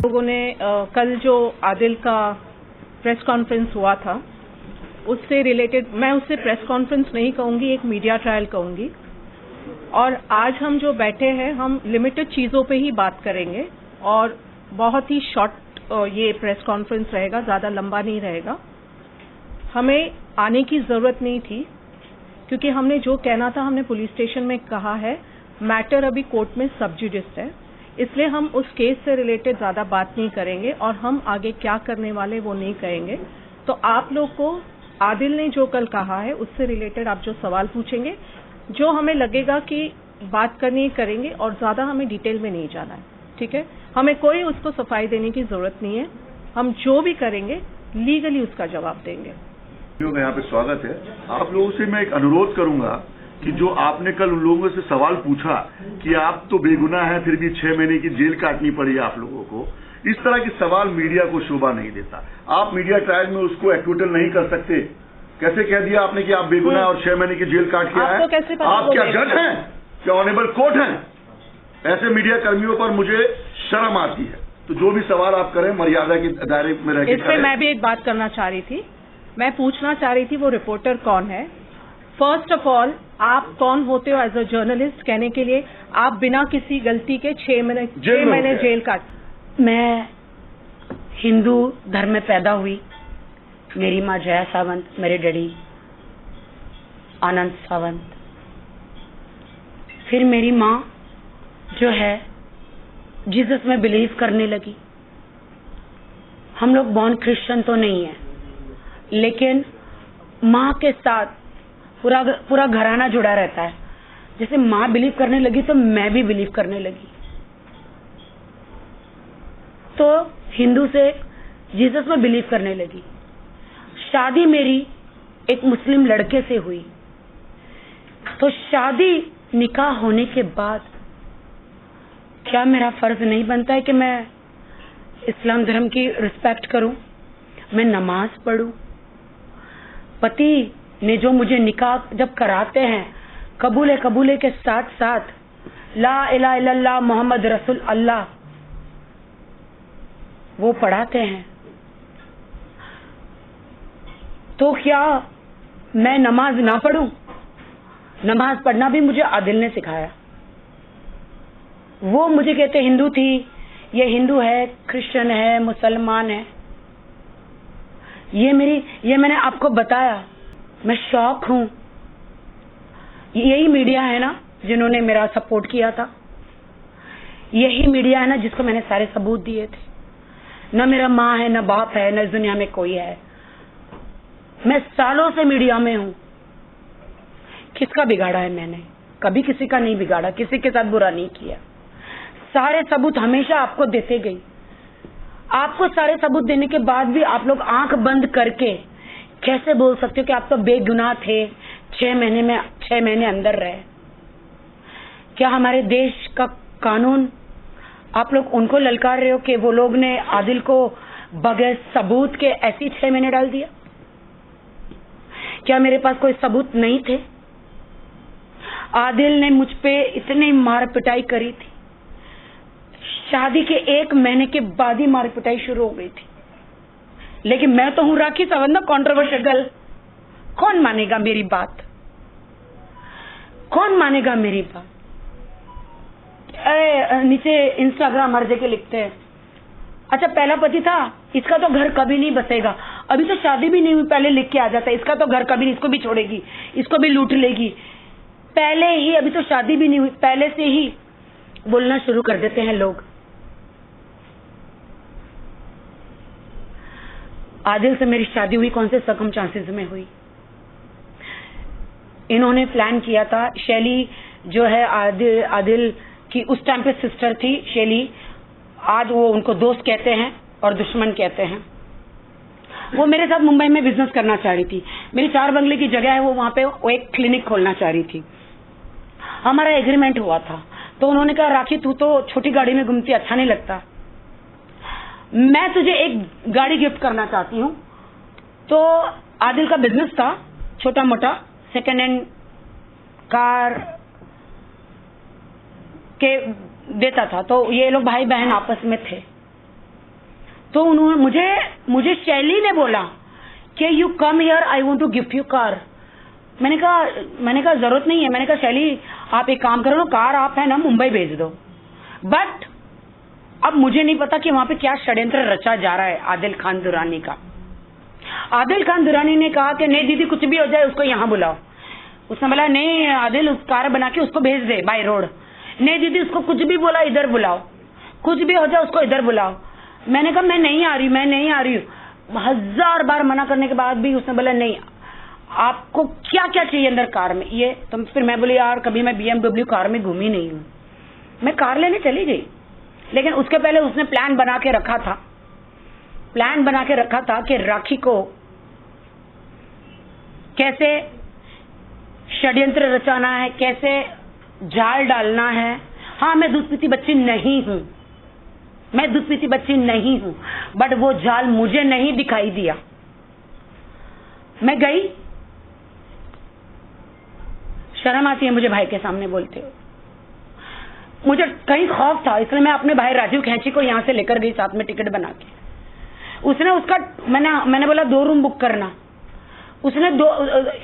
लोगों ने कल जो आदिल का प्रेस कॉन्फ्रेंस हुआ था उससे रिलेटेड, मैं उससे प्रेस कॉन्फ्रेंस नहीं कहूंगी, एक मीडिया ट्रायल कहूंगी। और आज हम जो बैठे हैं हम लिमिटेड चीज़ों पे ही बात करेंगे और बहुत ही शॉर्ट ये प्रेस कॉन्फ्रेंस रहेगा, ज़्यादा लंबा नहीं रहेगा। हमें आने की ज़रूरत नहीं थी क्योंकि हमने जो कहना था हमने पुलिस स्टेशन में कहा है। मैटर अभी कोर्ट में सब जुडिस है, इसलिए हम उस केस से रिलेटेड ज़्यादा बात नहीं करेंगे और हम आगे क्या करने वाले वो नहीं कहेंगे। तो आप लोग को आदिल ने जो कल कहा है उससे रिलेटेड आप जो सवाल पूछेंगे, जो हमें लगेगा कि बात करनी करेंगे और ज़्यादा हमें डिटेल में नहीं जाना है, ठीक है। हमें कोई उसको सफाई देने की ज़रूरत नहीं है, हम जो भी करेंगे लीगली उसका जवाब देंगे। यहाँ पे स्वागत है। आप लोगों से मैं एक अनुरोध करूंगा कि जो आपने कल उन लोगों से सवाल पूछा कि आप तो बेगुनाह हैं फिर भी 6 महीने की जेल काटनी पड़ी आप लोगों को, इस तरह के सवाल मीडिया को शोभा नहीं देता। आप मीडिया ट्रायल में उसको एक्विटल नहीं कर सकते। कैसे कह दिया आपने कि आप बेगुनाह और 6 महीने की जेल काट के आए? आप क्या जज हैं? क्या ऑनेबल कोर्ट हैं? ऐसे मीडिया कर्मियों पर मुझे शर्म आती है। तो जो भी सवाल आप करें मर्यादा के दायरे में रह के इस पे मैं भी एक बात करना चाह रही थी। मैं पूछना चाह रही थी वो रिपोर्टर कौन है। फर्स्ट ऑफ ऑल आप कौन होते हो एज अ जर्नलिस्ट कहने के लिए आप बिना किसी गलती के 6 महीने जेल काट। मैं हिंदू धर्म में पैदा हुई। मेरी माँ जया सावंत, मेरे डैडी आनंद सावंत। फिर मेरी माँ जो है जीसस में बिलीव करने लगी। हम लोग बॉर्न क्रिश्चियन तो नहीं है, लेकिन माँ के साथ पूरा घराना जुड़ा रहता है। जैसे माँ बिलीव करने लगी तो मैं भी बिलीव करने लगी। तो हिंदू से जीसस में बिलीव करने लगी। शादी मेरी एक मुस्लिम लड़के से हुई। तो शादी निकाह होने के बाद क्या मेरा फर्ज नहीं बनता है कि मैं इस्लाम धर्म की रिस्पेक्ट करूं, मैं नमाज पढ़ूं? पति ने जो मुझे निकाह जब कराते हैं कबूले के साथ साथ ला इलाहा इल्लल्लाह मोहम्मद रसूल अल्लाह वो पढ़ाते हैं, तो क्या मैं नमाज ना पढ़ूं? नमाज पढ़ना भी मुझे आदिल ने सिखाया। वो मुझे कहते हिंदू थी, ये हिंदू है, क्रिश्चियन है, मुसलमान है। ये मैंने आपको बताया। मैं शौक हूं। यही मीडिया है ना जिन्होंने मेरा सपोर्ट किया था। यही मीडिया है ना जिसको मैंने सारे सबूत दिए थे। न मेरा माँ है, न बाप है, न इस दुनिया में कोई है। मैं सालों से मीडिया में हूं। किसका बिगाड़ा है मैंने? कभी किसी का नहीं बिगाड़ा, किसी के साथ बुरा नहीं किया। सारे सबूत हमेशा आपको देते गई। आपको सारे सबूत देने के बाद भी आप लोग आंख बंद करके कैसे बोल सकते हो कि आप तो बेगुनाह थे, 6 महीने अंदर रहे? क्या हमारे देश का कानून आप लोग उनको ललकार रहे हो कि वो लोग ने आदिल को बगैर सबूत के ऐसी 6 महीने डाल दिया? क्या मेरे पास कोई सबूत नहीं थे? आदिल ने मुझ पे इतनी मार पिटाई करी थी। शादी के 1 महीने के बाद ही मार पिटाई शुरू हो गई थी। लेकिन मैं तो हूं राखी सावंत ना, कॉन्ट्रोवर्शियल गर्ल। कौन मानेगा मेरी बात? कौन मानेगा मेरी बात? नीचे इंस्टाग्राम हर जगह लिखते हैं, अच्छा पहला पति था, इसका तो घर कभी नहीं बसेगा। अभी तो शादी भी नहीं हुई, पहले लिख के आ जाता है, इसका तो घर कभी नहीं, इसको भी छोड़ेगी, इसको भी लूट लेगी। पहले ही, अभी तो शादी भी नहीं हुई, पहले से ही बोलना शुरू कर देते हैं लोग। आदिल से मेरी शादी हुई कौन से सर्कमस्टांसेस में हुई? इन्होंने प्लान किया था। शैली जो है आदिल की उस टाइम पे सिस्टर थी, शैली। आज वो उनको दोस्त कहते हैं और दुश्मन कहते हैं। वो मेरे साथ मुंबई में बिजनेस करना चाह रही थी। मेरी 4 बंगले की जगह है, वो वहां पे वो एक क्लिनिक खोलना चाह रही थी। हमारा एग्रीमेंट हुआ था। तो उन्होंने कहा राखी तू तो छोटी गाड़ी में घूमती, अच्छा नहीं लगता, मैं तुझे एक गाड़ी गिफ्ट करना चाहती हूँ। तो आदिल का बिजनेस था छोटा मोटा, सेकेंड हैंड कार के देता था। तो ये लोग भाई बहन आपस में थे। तो उन्होंने मुझे शैली ने बोला कि you come here, I want to gift you car. मैंने कहा जरूरत नहीं है। मैंने कहा शैली आप एक काम करो ना, कार आप है ना मुंबई भेज दो। बट अब मुझे नहीं पता कि वहां पे क्या षड्यंत्र रचा जा रहा है आदिल खान दुरानी का। आदिल खान दुरानी ने कहा कि नहीं दीदी कुछ भी हो जाए उसको यहाँ बुलाओ। उसने बोला नहीं आदिल उस कार बना के उसको भेज दे बाय रोड। नहीं दीदी उसको कुछ भी बोला इधर बुलाओ, कुछ भी हो जाए उसको इधर बुलाओ। मैंने कहा मैं नहीं आ रही हूँ। 1000 बार मना करने के बाद भी उसने बोला नहीं आपको क्या क्या चाहिए अंदर कार में ये। तो फिर मैं बोली यार कभी मैं BMW कार में घूमी नहीं हूँ। मैं कार लेने चली गई, लेकिन उसके पहले उसने प्लान बना के रखा था कि राखी को कैसे षड्यंत्र रचाना है, कैसे जाल डालना है। हाँ मैं दूध पीती बच्ची नहीं हूं, बट वो जाल मुझे नहीं दिखाई दिया। मैं गई, शर्म आती है मुझे भाई के सामने बोलते हो। मुझे कहीं खौफ था, इसलिए मैं अपने भाई राजीव खैंची को यहां से लेकर गई साथ में टिकट बना के। उसने उसका मैंने बोला 2 रूम बुक करना। उसने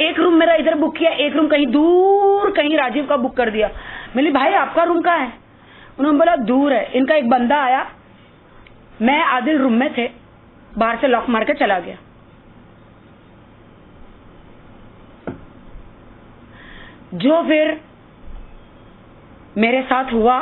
1 रूम मेरा इधर बुक किया, 1 रूम कहीं दूर कहीं राजीव का बुक कर दिया। मैंने भाई आपका रूम कहाँ है? उन्होंने बोला दूर है। इनका एक बंदा आया, मैं आदिल रूम में थे, बाहर से लॉक मार के चला गया। जो फिर मेरे साथ हुआ,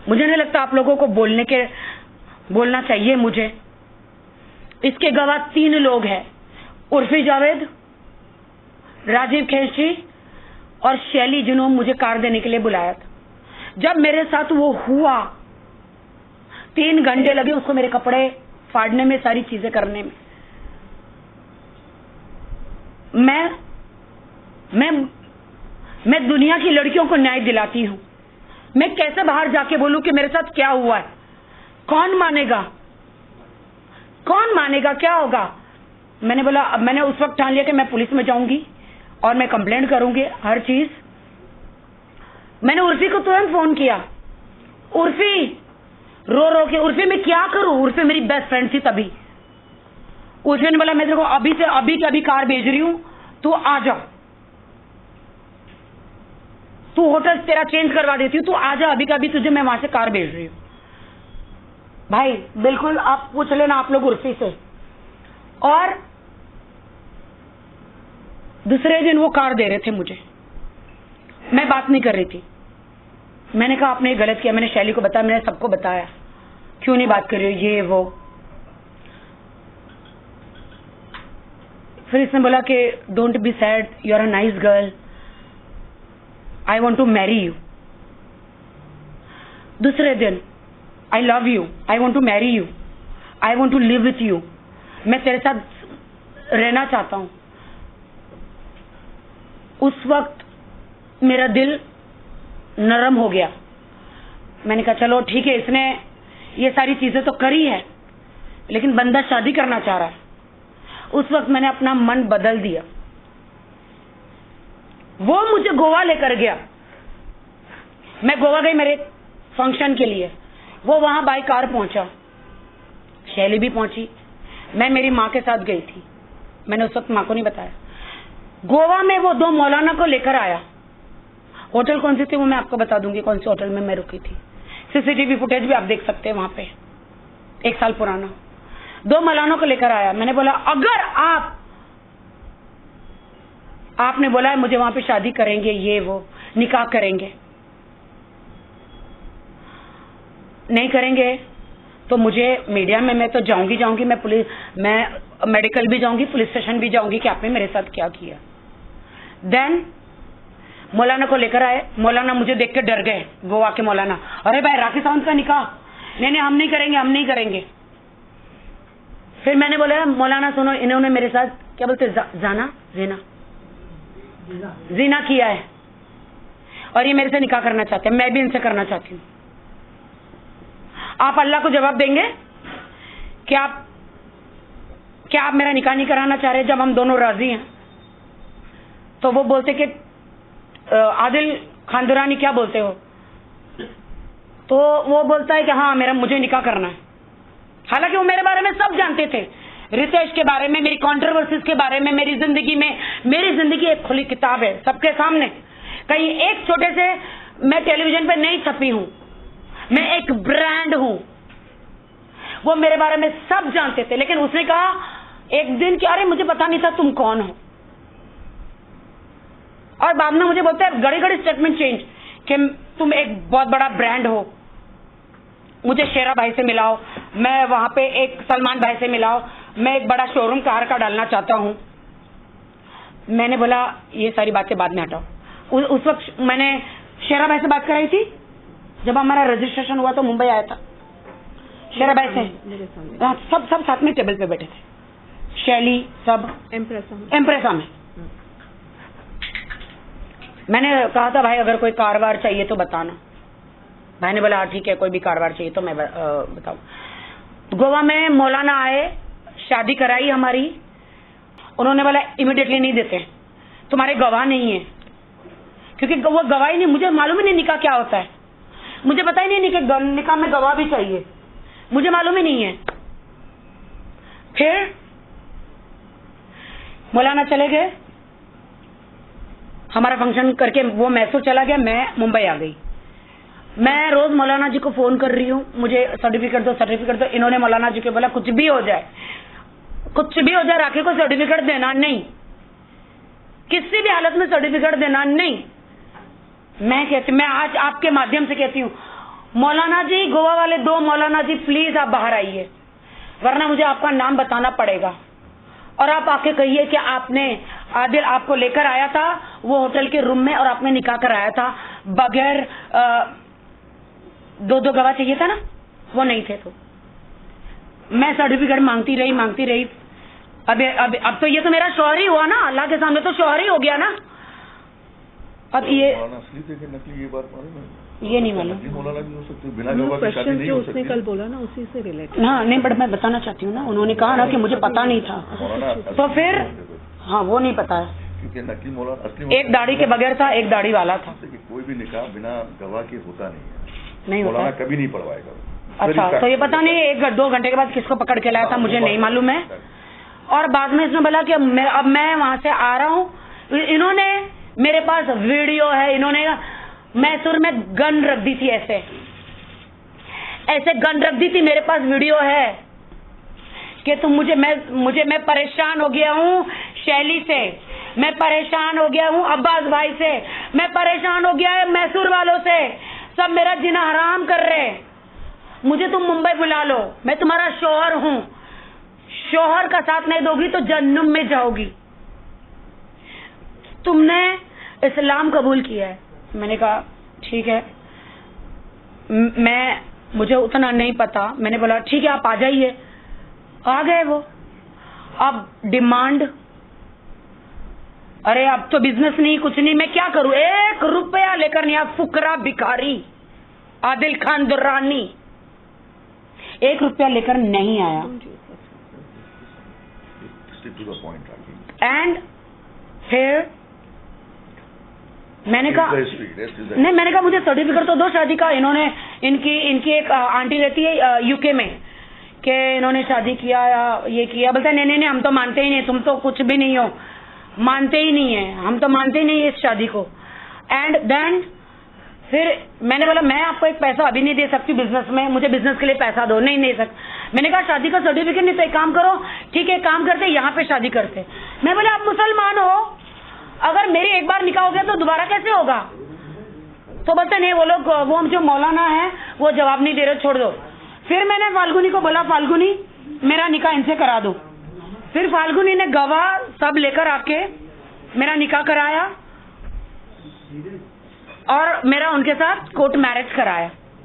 मुझे नहीं लगता आप लोगों को बोलना चाहिए मुझे। इसके गवाह 3 लोग हैं, उर्फी जावेद, राजीव खैंची और शैली, जिन्होंने मुझे कार देने के लिए बुलाया था। जब मेरे साथ वो हुआ 3 घंटे लगे उसको मेरे कपड़े फाड़ने में, सारी चीजें करने में। मैं दुनिया की लड़कियों को न्याय दिलाती हूं। मैं कैसे बाहर जाके बोलूं कि मेरे साथ क्या हुआ है? कौन मानेगा? क्या होगा? मैंने बोला, अब मैंने उस वक्त ठान लिया कि मैं पुलिस में जाऊंगी और मैं कंप्लेंट करूंगी हर चीज। मैंने उर्फी को तुरंत फोन किया। उर्फी रो के, उर्फी मैं क्या करूं? उर्फी मेरी बेस्ट फ्रेंड थी तभी। उर्फी ने बोला मैं तेरे को अभी के अभी कार भेज रही हूं, तू आ जा, तू होटल तेरा चेंज करवा देती हूँ, तू आ जा अभी का अभी, तुझे मैं वहां से कार भेज रही हूँ। भाई बिल्कुल आप पूछ लेना आप लोग उर्फी से। और दूसरे दिन वो कार दे रहे थे मुझे, मैं बात नहीं कर रही थी। मैंने कहा आपने गलत किया। मैंने शैली को बताया, मैंने सबको बताया, क्यों नहीं बात कर रही हो ये वो। फिर इसने बोला कि don't be sad, you are a nice girl, I want to marry you. दूसरे दिन I love you, I want to marry you, I want to live with you, मैं तेरे साथ रहना चाहता हूं। उस वक्त मेरा दिल नरम हो गया। मैंने कहा चलो ठीक है, इसने ये सारी चीजें तो करी है, लेकिन बंदा शादी करना चाह रहा है। उस वक्त मैंने अपना मन बदल दिया। वो मुझे गोवा लेकर गया। मैं गोवा गई मेरे फंक्शन के लिए। वो वहां बाई कार पहुंचा, शैली भी पहुंची, मैं मेरी माँ के साथ गई थी। मैंने उस वक्त माँ को नहीं बताया। गोवा में वो 2 मौलाना को लेकर आया। होटल कौन सी थी वो मैं आपको बता दूंगी, कौन सी होटल में मैं रुकी थी। CCTV फुटेज भी आप देख सकते हैं वहां पे, 1 साल पुराना। 2 मौलानों को लेकर आया। मैंने बोला अगर आपने बोला है मुझे वहां पे शादी करेंगे, ये वो निकाह करेंगे, नहीं करेंगे तो मुझे मीडिया में मैं तो जाऊंगी, मैं मेडिकल भी जाऊंगी, पुलिस स्टेशन भी जाऊंगी कि आपने मेरे साथ क्या किया। देन मौलाना को लेकर आए। मौलाना मुझे देख के डर गए, गोवा के मौलाना। अरे भाई राखी सावंत का निकाह, नहीं हम नहीं करेंगे। फिर मैंने बोला मौलाना सुनो, इन्होंने मेरे साथ क्या बोलते ज़िना किया है और ये मेरे से निकाह करना चाहते हैं, मैं भी इनसे करना चाहती हूँ। आप अल्लाह को जवाब देंगे कि आप मेरा निकाह नहीं कराना चाह रहे जब हम दोनों राजी हैं? तो वो बोलते कि आदिल खान दुरानी क्या बोलते हो? तो वो बोलता है कि हाँ मुझे निकाह करना है। हालांकि वो मेरे बारे में सब जानते थे, रितेश के बारे में, मेरी कंट्रोवर्सीज के बारे में, मेरी जिंदगी में। मेरी जिंदगी एक खुली किताब है सबके सामने। कहीं एक छोटे से मैं टेलीविजन पे नहीं छपी हूं, मैं एक ब्रांड हूं। वो मेरे बारे में सब जानते थे, लेकिन उसने कहा एक दिन कि अरे मुझे पता नहीं था तुम कौन हो। और बाद में मुझे बोलते हैं घड़ी घड़ी स्टेटमेंट चेंज कि तुम एक बहुत बड़ा ब्रांड हो, मुझे शेरा भाई से मिलाओ, मैं वहां पे एक सलमान भाई से मिलाओ, मैं एक बड़ा शोरूम कार का डालना चाहता हूं। मैंने बोला ये सारी बातें बाद में हटाओ। उस वक्त मैंने शेरा भाई से बात कराई थी जब हमारा रजिस्ट्रेशन हुआ तो मुंबई आया था। शेरा भाई से सब साथ में टेबल पे बैठे थे, शैली सब एम्प्रेसा में। मैंने कहा था भाई अगर कोई कारवार चाहिए तो बताना। भाई ने बोला ठीक है, कोई भी कारवार चाहिए तो मैं बताऊं। गोवा में मौलाना आए, शादी कराई हमारी। उन्होंने बोला इमीडिएटली नहीं देते, तुम्हारे गवाह नहीं है, क्योंकि वो गवाह ही नहीं, मुझे मालूम ही नहीं निकाह क्या होता है, मुझे पता ही नहीं कि निकाह में गवाह भी चाहिए, मुझे मालूम ही नहीं है। फिर मौलाना चले गए, हमारा फंक्शन करके वो मैसूर चला गया, मैं मुंबई आ गई। मैं रोज मौलाना जी को फोन कर रही हूँ, मुझे सर्टिफिकेट दो सर्टिफिकेट दो। इन्होंने मौलाना जी को बोला कुछ भी हो जाए, कुछ भी हो जाए, राखी को सर्टिफिकेट देना नहीं, किसी भी हालत में सर्टिफिकेट देना नहीं। मैं आज आपके माध्यम से कहती हूँ मौलाना जी, गोवा वाले 2 मौलाना जी प्लीज आप बाहर आइए, वरना मुझे आपका नाम बताना पड़ेगा। और आप आके कहिए कि आपने आदिल आपको लेकर आया था वो होटल के रूम में और आपने निकाह कराया था बगैर 2 गवाह चाहिए था ना, वो नहीं थे। तो मैं सर्टिफिकेट मांगती रही। अब तो ये तो मेरा शौहर ही हुआ ना, अल्लाह के सामने तो शौहर ही हो गया ना। अब ये असली थे कि नकली, ये बात मालूम है? ये नहीं मालूम। मौलाना भी हो सकते, बिना गवाह की शादी नहीं हो सकती। उसने कल बोला ना, उसी से रिलेटेड। हाँ नहीं, बट मैं बताना चाहती हूँ ना, उन्होंने कहा ना कि मुझे पता नहीं था, तो फिर हाँ वो नहीं पता है, क्योंकि नकली मौलाना असली एक दाढ़ी के बगैर था, एक दाढ़ी वाला था। कोई भी निकाह बिना गवाह के होता नहीं होता, मौलाना कभी नहीं पढ़वाएगा। अच्छा, तो ये पता नहीं 1-2 घंटे के बाद किसको पकड़ के लाया था, मुझे नहीं मालूम है। और बाद में इसने बोला कि अब मैं वहां से आ रहा हूँ। इन्होंने मेरे पास वीडियो है, इन्होंने मैसूर में गन रख दी थी, ऐसे गन रख दी थी, मेरे पास वीडियो है कि तुम मैं परेशान हो गया हूँ शैली से, मैं परेशान हो गया हूँ अब्बास भाई से, मैं परेशान हो गया है मैसूर वालों से, सब मेरा जीना हराम कर रहे, मुझे तुम मुंबई बुला लो, मैं तुम्हारा शौहर हूँ, शौहर का साथ नहीं दोगी तो जहन्नुम में जाओगी, तुमने इस्लाम कबूल किया है। मैंने कहा ठीक है, मुझे उतना नहीं पता। मैंने बोला ठीक है आप आ जाइए। आ गए वो। अब डिमांड, अरे अब तो बिजनेस नहीं, कुछ नहीं, मैं क्या करूं, 1 रुपया लेकर नहीं आया, फुकरा भिखारी आदिल खान दुर्रानी 1 रुपया लेकर नहीं आया। एंड फिर मैंने कहा मुझे सर्टिफिकेट तो दो शादी का। इनकी एक आंटी रहती है यूके में, कि इन्होंने शादी किया या ये किया। बोलते नहीं हम तो मानते ही नहीं, तुम तो कुछ भी नहीं हो, मानते ही नहीं है, हम तो मानते ही नहीं इस शादी को। एंड देन फिर मैंने बोला मैं आपको एक पैसा अभी नहीं दे सकती बिजनेस में, मुझे बिजनेस के लिए पैसा दो। नहीं सकती। मैंने कहा शादी का सर्टिफिकेट नहीं तो एक काम करो, ठीक है काम करते यहाँ पे शादी करते। मैं बोला आप मुसलमान हो, अगर मेरी एक बार निकाह हो गया तो दोबारा कैसे होगा? तो बोलते नहीं, वो जो मौलाना है वो जवाब नहीं दे रहे, छोड़ दो। फिर मैंने फाल्गुनी को बोला फाल्गुनी मेरा निकाह इनसे करा दो। फिर फाल्गुनी ने गवाह सब लेकर आके मेरा निकाह कराया और मेरा उनके साथ कोर्ट मैरिज कराया।